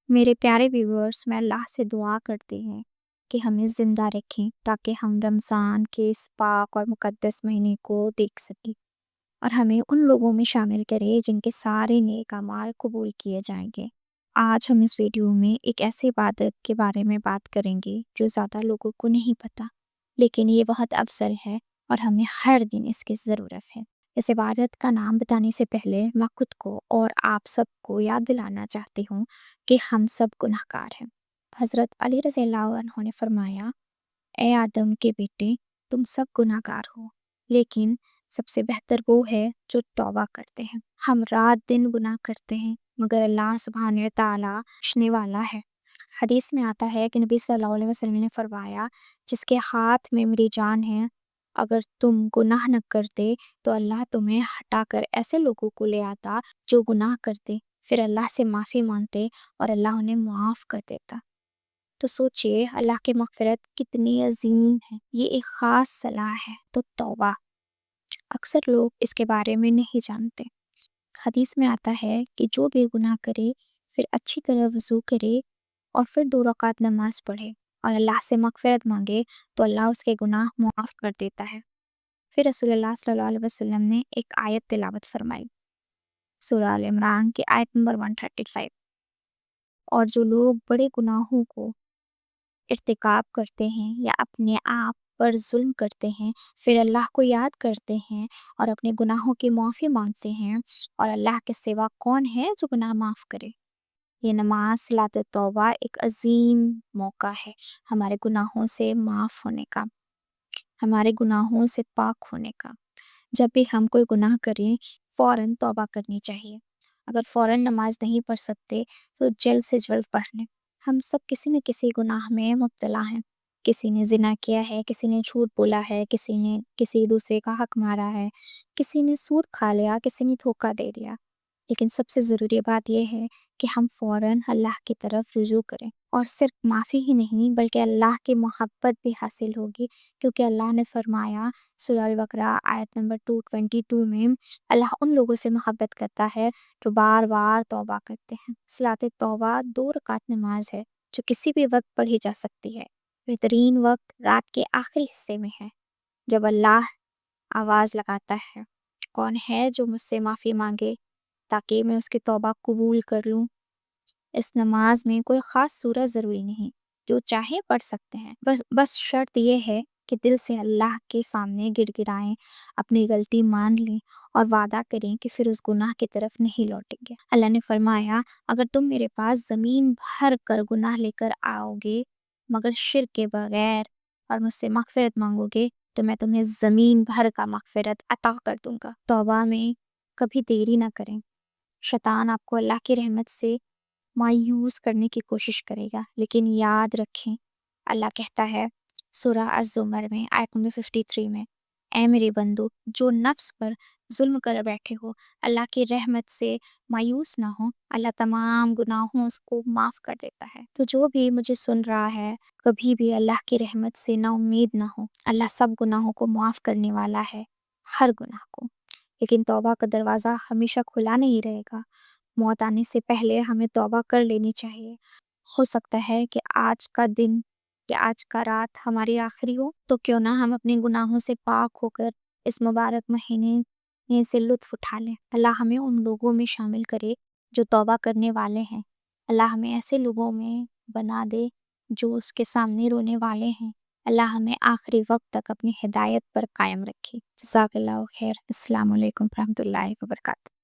میرے پیارے ویورز، میں اللہ سے دعا کرتی ہوں کہ ہمیں زندہ رکھیں تاکہ ہم رمضان کے اس پاک اور مقدس مہینے کو دیکھ سکیں، اور ہمیں ان لوگوں میں شامل کرے جن کے سارے نیک اعمال قبول کیے جائیں گے۔ آج ہم اس ویڈیو میں ایک ایسی عبادت کے بارے میں بات کریں گے جو زیادہ لوگوں کو نہیں پتہ، لیکن یہ بہت افضل ہے اور ہمیں ہر دن اس کی ضرورت ہے۔ اس عبادت کا نام بتانے سے پہلے میں خود کو اور آپ سب کو یاد دلانا چاہتی ہوں کہ ہم سب گناہ گار ہیں۔ حضرت علی رضی اللہ عنہ نے فرمایا، اے آدم کے بیٹے، تم سب گناہ گار ہو، لیکن سب سے بہتر وہ ہے جو توبہ کرتے ہیں۔ ہم رات دن گناہ کرتے ہیں، مگر اللہ سبحانہ وتعالی بخشنے والا ہے۔ حدیث میں آتا ہے کہ نبی صلی اللہ علیہ وسلم نے فرمایا، جس کے ہاتھ میں میری جان ہے، اگر تم گناہ نہ کرتے تو اللہ تمہیں ہٹا کر ایسے لوگوں کو لے آتا جو گناہ کرتے، پھر اللہ سے معافی مانگتے اور اللہ انہیں معاف کر دیتا۔ تو سوچئے اللہ کی مغفرت کتنی عظیم ہے۔ یہ ایک خاص صلاح ہے، تو توبہ اکثر لوگ اس کے بارے میں نہیں جانتے۔ حدیث میں آتا ہے کہ جو بے گناہ کرے، پھر اچھی طرح وضو کرے اور پھر 2 رکعت نماز پڑھے اور اللہ سے مغفرت مانگے تو اللہ اس کے گناہ معاف کر دیتا ہے۔ پھر رسول اللہ صلی اللہ علیہ وسلم نے ایک آیت تلاوت فرمائی، سورہ آل عمران کی آیت نمبر 135، اور جو لوگ بڑے گناہوں کو ارتکاب کرتے ہیں یا اپنے آپ پر ظلم کرتے ہیں، پھر اللہ کو یاد کرتے ہیں اور اپنے گناہوں کی معافی مانگتے ہیں، اور اللہ کے سوا کون ہے جو گناہ معاف کرے۔ یہ نماز صلاۃ توبہ ایک عظیم موقع ہے ہمارے گناہوں سے معاف ہونے کا، ہمارے گناہوں سے پاک ہونے کا۔ جب بھی ہم کوئی گناہ کریں، فوراً توبہ کرنی چاہیے۔ اگر فوراً نماز نہیں پڑھ سکتے تو جلد سے جلد پڑھ لیں۔ ہم سب کسی نہ کسی گناہ میں مبتلا ہیں۔ کسی نے زنا کیا ہے، کسی نے جھوٹ بولا ہے، کسی نے کسی دوسرے کا حق مارا ہے، کسی نے سود کھا لیا، کسی نے دھوکہ دے دیا۔ لیکن سب سے ضروری بات یہ ہے کہ ہم فوراً اللہ کی طرف رجوع کریں، اور صرف معافی ہی نہیں بلکہ اللہ کی محبت بھی حاصل ہوگی، کیونکہ اللہ نے فرمایا سورہ البقرہ آیت نمبر 222 میں، اللہ ان لوگوں سے محبت کرتا ہے جو بار بار توبہ کرتے ہیں۔ صلاۃ توبہ 2 رکعت نماز ہے جو کسی بھی وقت پڑھی جا سکتی ہے۔ بہترین وقت رات کے آخری حصے میں ہے، جب اللہ آواز لگاتا ہے، کون ہے جو مجھ سے معافی مانگے تاکہ میں اس کی توبہ قبول کر لوں۔ اس نماز میں کوئی خاص سورت ضروری نہیں، جو چاہے پڑھ سکتے ہیں، بس شرط یہ ہے کہ دل سے اللہ کے سامنے گڑ گڑائیں، اپنی غلطی مان لیں اور وعدہ کریں کہ پھر اس گناہ کی طرف نہیں لوٹیں گے۔ اللہ نے فرمایا، اگر تم میرے پاس زمین بھر کر گناہ لے کر آؤ گے مگر شرک کے بغیر اور مجھ سے مغفرت مانگو گے تو میں تمہیں زمین بھر کا مغفرت عطا کر دوں گا۔ توبہ میں کبھی دیری نہ کریں۔ شیطان آپ کو اللہ کی رحمت سے مایوس کرنے کی کوشش کرے گا، لیکن یاد رکھیں، اللہ کہتا ہے سورہ الزمر میں آیت نمبر 53 میں، اے میرے بندو، جو نفس پر ظلم کر بیٹھے ہو، اللہ کی رحمت سے مایوس نہ ہو، اللہ تمام گناہوں کو معاف کر دیتا ہے۔ تو جو بھی مجھے سن رہا ہے، کبھی بھی اللہ کی رحمت سے نا امید نہ ہو۔ اللہ سب گناہوں کو معاف کرنے والا ہے، ہر گناہ کو، لیکن توبہ کا دروازہ ہمیشہ کھلا نہیں رہے گا۔ موت آنے سے پہلے ہمیں توبہ کر لینی چاہیے۔ ہو سکتا ہے کہ آج کا دن یا آج کا رات ہماری آخری ہو، تو کیوں نہ ہم اپنے گناہوں سے پاک ہو کر اس مبارک مہینے سے لطف اٹھا لیں۔ اللہ ہمیں ان لوگوں میں شامل کرے جو توبہ کرنے والے ہیں۔ اللہ ہمیں ایسے لوگوں میں بنا دے جو اس کے سامنے رونے والے ہیں۔ اللہ ہمیں آخری وقت تک اپنی ہدایت پر قائم رکھے۔ جزاک اللہ خیر۔ السلام علیکم ورحمۃ اللہ وبرکاتہ۔